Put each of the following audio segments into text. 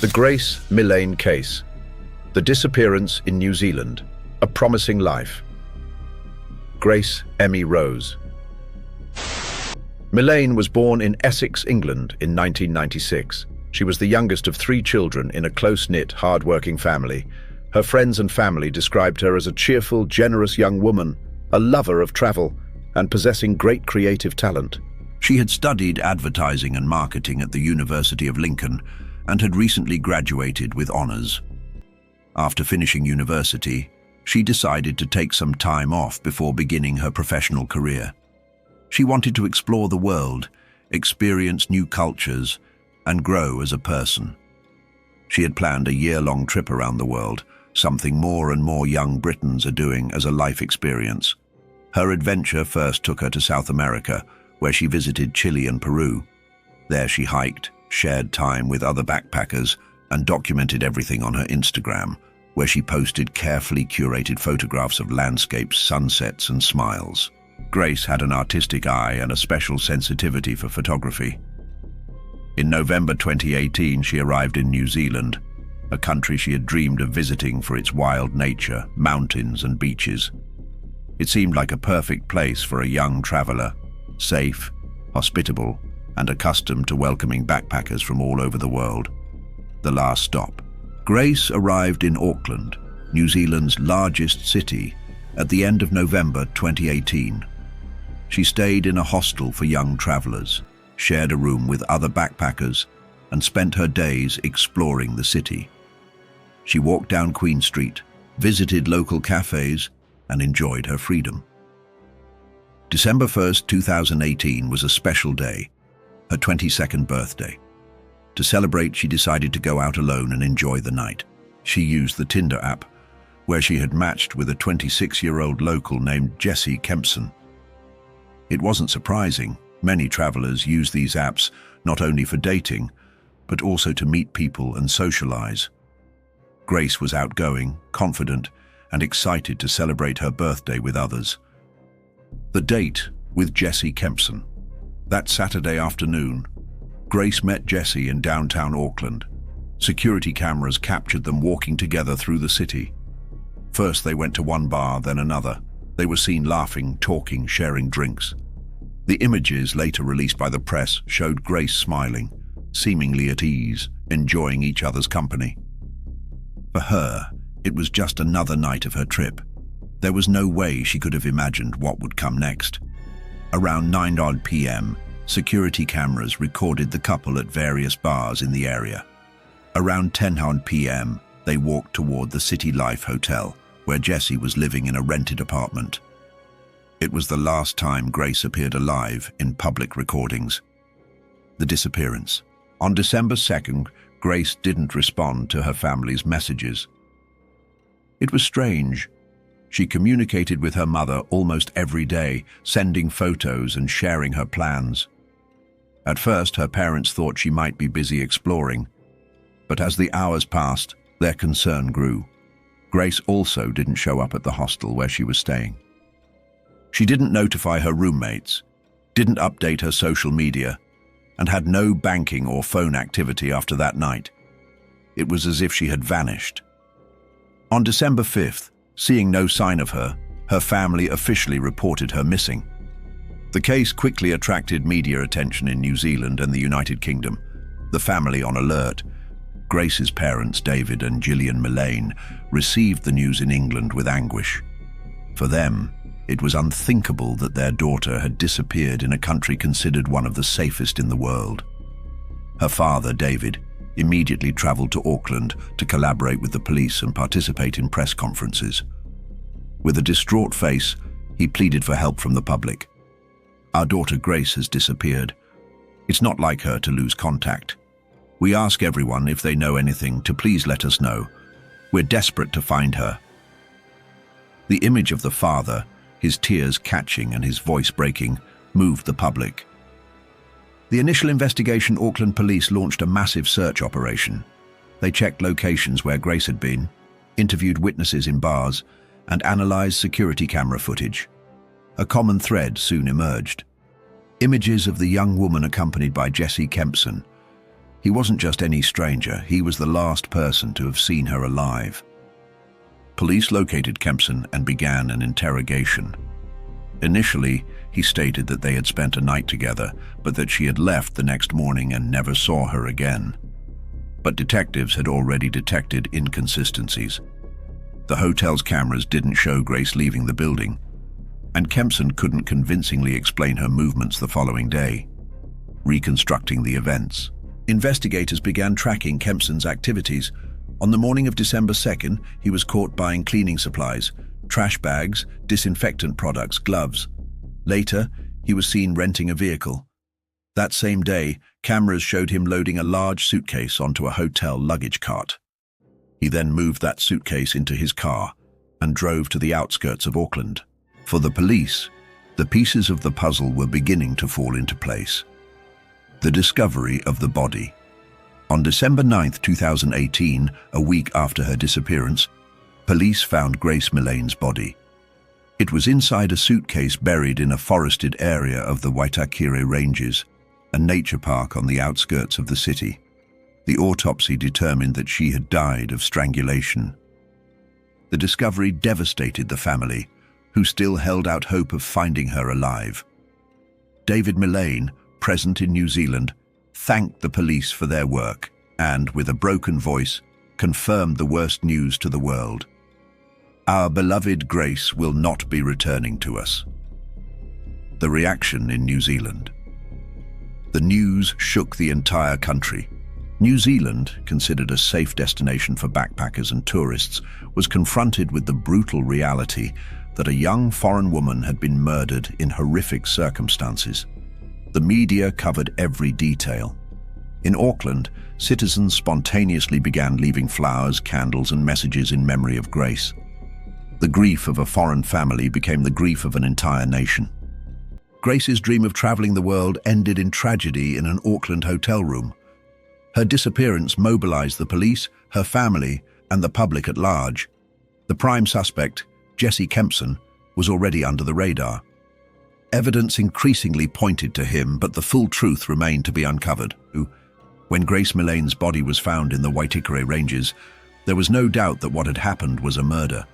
The Grace Millane case. The disappearance in New Zealand. A promising life. Grace Emmy Rose. Millane was born in Essex, England in 1996. She was the youngest of 3 children in a close-knit, hard-working family. Her friends and family described her as a cheerful, generous young woman, a lover of travel, and possessing great creative talent. She had studied advertising and marketing at the University of Lincoln and had recently graduated with honours. After finishing university, she decided to take some time off before beginning her professional career. She wanted to explore the world, experience new cultures, and grow as a person. She had planned a year-long trip around the world, something more and more young Britons are doing as a life experience. Her adventure first took her to South America, where she visited Chile and Peru. There she hiked, shared time with other backpackers, and documented everything on her Instagram, where she posted carefully curated photographs of landscapes, sunsets, and smiles. Grace had an artistic eye and a special sensitivity for photography. In November 2018, she arrived in New Zealand, a country she had dreamed of visiting for its wild nature, mountains, and beaches. It seemed like a perfect place for a young traveler, safe, hospitable, and accustomed to welcoming backpackers from all over the world. The last stop. Grace arrived in Auckland, New Zealand's largest city, at the end of November 2018. She stayed in a hostel for young travelers, shared a room with other backpackers, and spent her days exploring the city. She walked down Queen Street, visited local cafes, and enjoyed her freedom. December 1st, 2018 was a special day, her 22nd birthday. To celebrate, she decided to go out alone and enjoy the night. She used the Tinder app, where she had matched with a 26-year-old local named Jesse Kempson. It wasn't surprising. Many travelers use these apps not only for dating, but also to meet people and socialize. Grace was outgoing, confident, and excited to celebrate her birthday with others. The date with Jesse Kempson. That Saturday afternoon, Grace met Jesse in downtown Auckland. Security cameras captured them walking together through the city. First they went to one bar, then another. They were seen laughing, talking, sharing drinks. The images, later released by the press, showed Grace smiling, seemingly at ease, enjoying each other's company. For her, it was just another night of her trip. There was no way she could have imagined what would come next. Around 9 p.m., security cameras recorded the couple at various bars in the area. Around 10 p.m., they walked toward the City Life Hotel, where Jesse was living in a rented apartment. It was the last time Grace appeared alive in public recordings. The disappearance. On December 2nd, Grace didn't respond to her family's messages. It was strange. She communicated with her mother almost every day, sending photos and sharing her plans. At first, her parents thought she might be busy exploring, but as the hours passed, their concern grew. Grace also didn't show up at the hostel where she was staying. She didn't notify her roommates, didn't update her social media, and had no banking or phone activity after that night. It was as if she had vanished. On December 5th, seeing no sign of her, her family officially reported her missing. The case quickly attracted media attention in New Zealand and the United Kingdom. The family on alert. Grace's parents, David and Gillian Millane, received the news in England with anguish. For them, it was unthinkable that their daughter had disappeared in a country considered one of the safest in the world. Her father, David, immediately traveled to Auckland to collaborate with the police and participate in press conferences. With a distraught face, he pleaded for help from the public. "Our daughter Grace has disappeared. It's not like her to lose contact. We ask everyone, if they know anything, to please let us know. We're desperate to find her." The image of the father, his tears catching and his voice breaking, moved the public. The initial investigation, Auckland police launched a massive search operation. They checked locations where Grace had been, interviewed witnesses in bars, and analyzed security camera footage. A common thread soon emerged. Images of the young woman accompanied by Jesse Kempson. He wasn't just any stranger, he was the last person to have seen her alive. Police located Kempson and began an interrogation. Initially, he stated that they had spent a night together, but that she had left the next morning and never saw her again. But detectives had already detected inconsistencies. The hotel's cameras didn't show Grace leaving the building, and Kempson couldn't convincingly explain her movements the following day. Reconstructing the events, investigators began tracking Kempson's activities. On the morning of December 2nd, he was caught buying cleaning supplies, trash bags, disinfectant products, gloves. Later, he was seen renting a vehicle. That same day, cameras showed him loading a large suitcase onto a hotel luggage cart. He then moved that suitcase into his car and drove to the outskirts of Auckland. For the police, the pieces of the puzzle were beginning to fall into place. The discovery of the body. On December 9, 2018, a week after her disappearance, police found Grace Millane's body. It was inside a suitcase buried in a forested area of the Waitakere Ranges, a nature park on the outskirts of the city. The autopsy determined that she had died of strangulation. The discovery devastated the family, who still held out hope of finding her alive. David Millane, present in New Zealand, thanked the police for their work and, with a broken voice, confirmed the worst news to the world. Our beloved Grace will not be returning to us. The reaction in New Zealand. The news shook the entire country. New Zealand, considered a safe destination for backpackers and tourists, was confronted with the brutal reality that a young foreign woman had been murdered in horrific circumstances. The media covered every detail. In Auckland, citizens spontaneously began leaving flowers, candles, and messages in memory of Grace. The grief of a foreign family became the grief of an entire nation. Grace's dream of traveling the world ended in tragedy in an Auckland hotel room. Her disappearance mobilized the police, her family, and the public at large. The prime suspect, Jesse Kempson, was already under the radar. Evidence increasingly pointed to him, but the full truth remained to be uncovered. When Grace Millane's body was found in the Waitakere Ranges, there was no doubt that what had happened was a murder.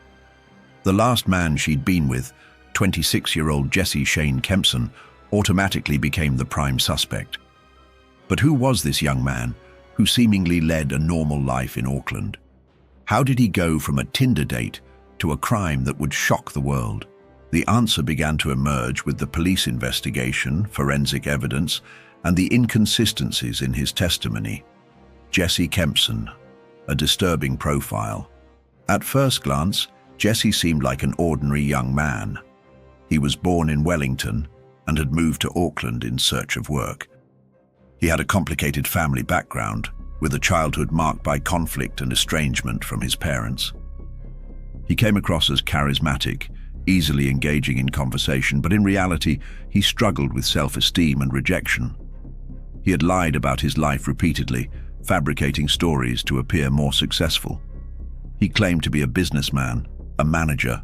The last man she'd been with, 26-year-old Jesse Kempson, automatically became the prime suspect. But who was this young man, who seemingly led a normal life in Auckland? How did he go from a Tinder date to a crime that would shock the world? The answer began to emerge with the police investigation, forensic evidence, and the inconsistencies in his testimony. Jesse Kempson, a disturbing profile. At first glance, Jesse seemed like an ordinary young man. He was born in Wellington and had moved to Auckland in search of work. He had a complicated family background, with a childhood marked by conflict and estrangement from his parents. He came across as charismatic, easily engaging in conversation, but in reality, he struggled with self-esteem and rejection. He had lied about his life repeatedly, fabricating stories to appear more successful. He claimed to be a businessman, a manager,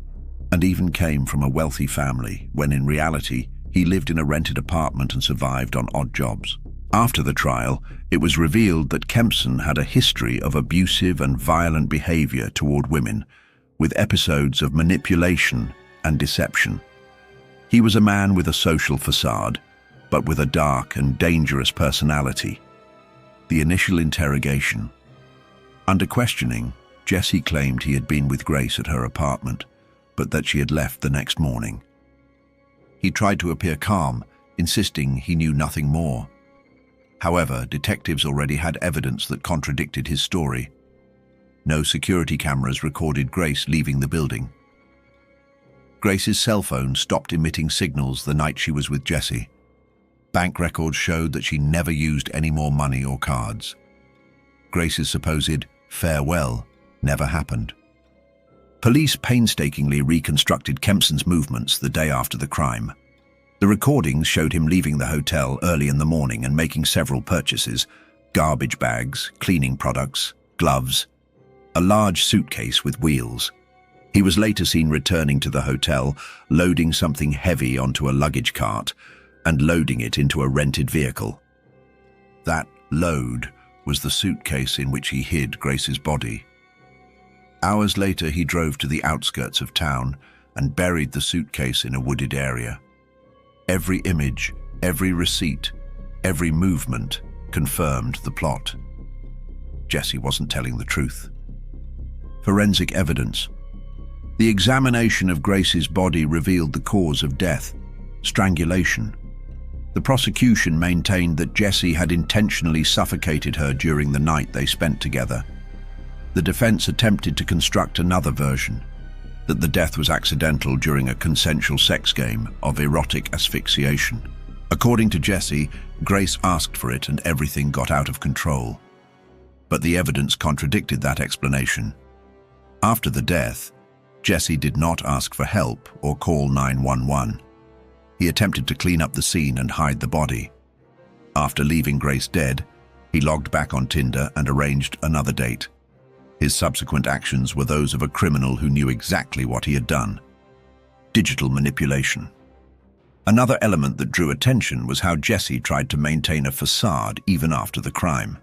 and even came from a wealthy family, when in reality, he lived in a rented apartment and survived on odd jobs. After the trial, it was revealed that Kempson had a history of abusive and violent behavior toward women, with episodes of manipulation and deception. He was a man with a social facade, but with a dark and dangerous personality. The initial interrogation. Under questioning, Jesse claimed he had been with Grace at her apartment, but that she had left the next morning. He tried to appear calm, insisting he knew nothing more. However, detectives already had evidence that contradicted his story. No security cameras recorded Grace leaving the building. Grace's cell phone stopped emitting signals the night she was with Jesse. Bank records showed that she never used any more money or cards. Grace's supposed farewell never happened. Police painstakingly reconstructed Kempson's movements the day after the crime. The recordings showed him leaving the hotel early in the morning and making several purchases: garbage bags, cleaning products, gloves, a large suitcase with wheels. He was later seen returning to the hotel, loading something heavy onto a luggage cart and loading it into a rented vehicle. That load was the suitcase in which he hid Grace's body. Hours later, he drove to the outskirts of town and buried the suitcase in a wooded area. Every image, every receipt, every movement confirmed the plot. Jesse wasn't telling the truth. Forensic evidence. The examination of Grace's body revealed the cause of death: strangulation. The prosecution maintained that Jesse had intentionally suffocated her during the night they spent together. The defense attempted to construct another version, that the death was accidental during a consensual sex game of erotic asphyxiation. According to Jesse, Grace asked for it and everything got out of control. But the evidence contradicted that explanation. After the death, Jesse did not ask for help or call 911. He attempted to clean up the scene and hide the body. After leaving Grace dead, he logged back on Tinder and arranged another date. His subsequent actions were those of a criminal who knew exactly what he had done. Digital manipulation. Another element that drew attention was how Jesse tried to maintain a facade even after the crime.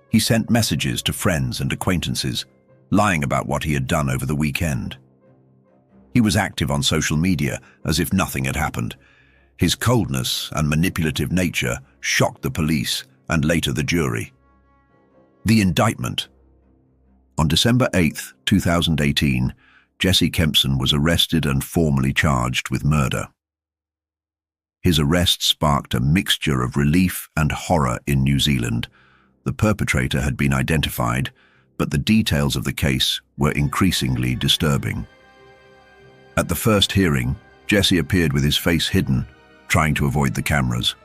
He sent messages to friends and acquaintances, lying about what he had done over the weekend. He was active on social media as if nothing had happened. His coldness and manipulative nature shocked the police and later the jury. The indictment. On December 8, 2018, Jesse Kempson was arrested and formally charged with murder. His arrest sparked a mixture of relief and horror in New Zealand. The perpetrator had been identified, but the details of the case were increasingly disturbing. At the first hearing, Jesse appeared with his face hidden, trying to avoid the cameras.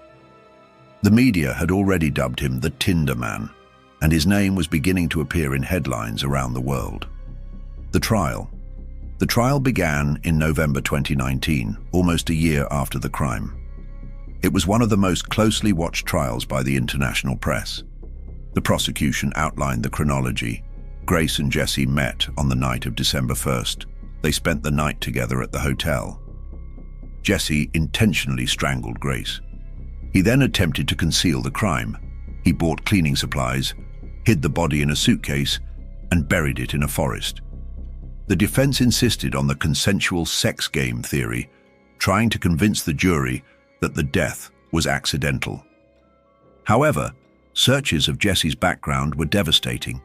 The media had already dubbed him the Tinder Man, and his name was beginning to appear in headlines around the world. The trial. The trial began in November 2019, almost a year after the crime. It was one of the most closely watched trials by the international press. The prosecution outlined the chronology. Grace and Jesse met on the night of December 1st. They spent the night together at the hotel. Jesse intentionally strangled Grace. He then attempted to conceal the crime. He bought cleaning supplies, hid the body in a suitcase, and buried it in a forest. The defense insisted on the consensual sex game theory, trying to convince the jury that the death was accidental. However, searches of Jesse's background were devastating.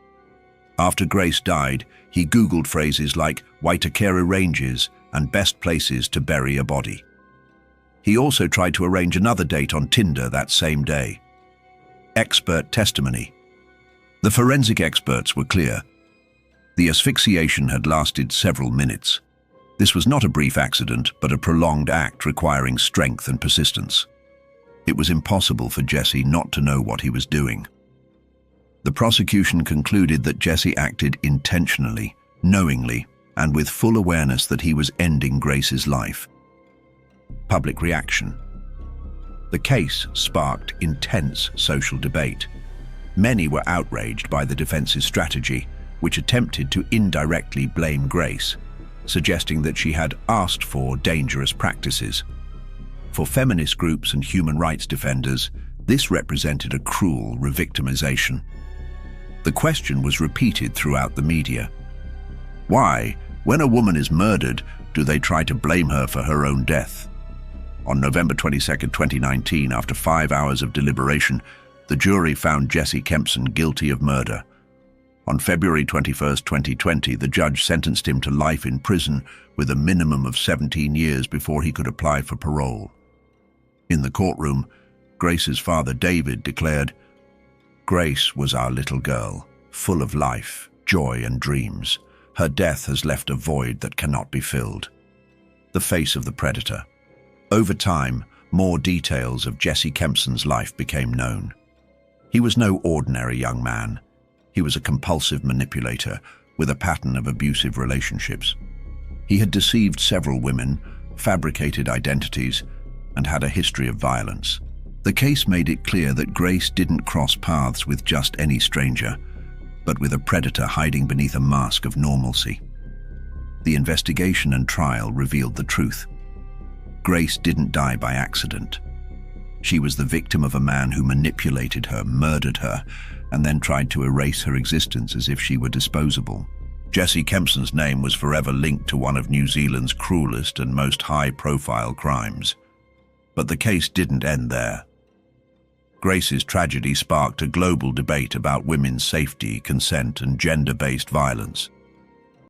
After Grace died, he Googled phrases like Waitakere Ranges and best places to bury a body. He also tried to arrange another date on Tinder that same day. Expert testimony. The forensic experts were clear. The asphyxiation had lasted several minutes. This was not a brief accident, but a prolonged act requiring strength and persistence. It was impossible for Jesse not to know what he was doing. The prosecution concluded that Jesse acted intentionally, knowingly, and with full awareness that he was ending Grace's life. Public reaction. The case sparked intense social debate. Many were outraged by the defense's strategy, which attempted to indirectly blame Grace, suggesting that she had asked for dangerous practices. For feminist groups and human rights defenders, this represented a cruel revictimization. The question was repeated throughout the media. Why, when a woman is murdered, do they try to blame her for her own death? On November 22, 2019, after 5 hours of deliberation, the jury found Jesse Kempson guilty of murder. On February 21, 2020, the judge sentenced him to life in prison with a minimum of 17 years before he could apply for parole. In the courtroom, Grace's father, David, declared, "Grace was our little girl, full of life, joy, and dreams. Her death has left a void that cannot be filled." The face of the predator. Over time, more details of Jesse Kempson's life became known. He was no ordinary young man. He was a compulsive manipulator with a pattern of abusive relationships. He had deceived several women, fabricated identities, and had a history of violence. The case made it clear that Grace didn't cross paths with just any stranger, but with a predator hiding beneath a mask of normalcy. The investigation and trial revealed the truth. Grace didn't die by accident. She was the victim of a man who manipulated her, murdered her, and then tried to erase her existence as if she were disposable. Jesse Kempson's name was forever linked to one of New Zealand's cruelest and most high-profile crimes. But the case didn't end there. Grace's tragedy sparked a global debate about women's safety, consent, and gender-based violence.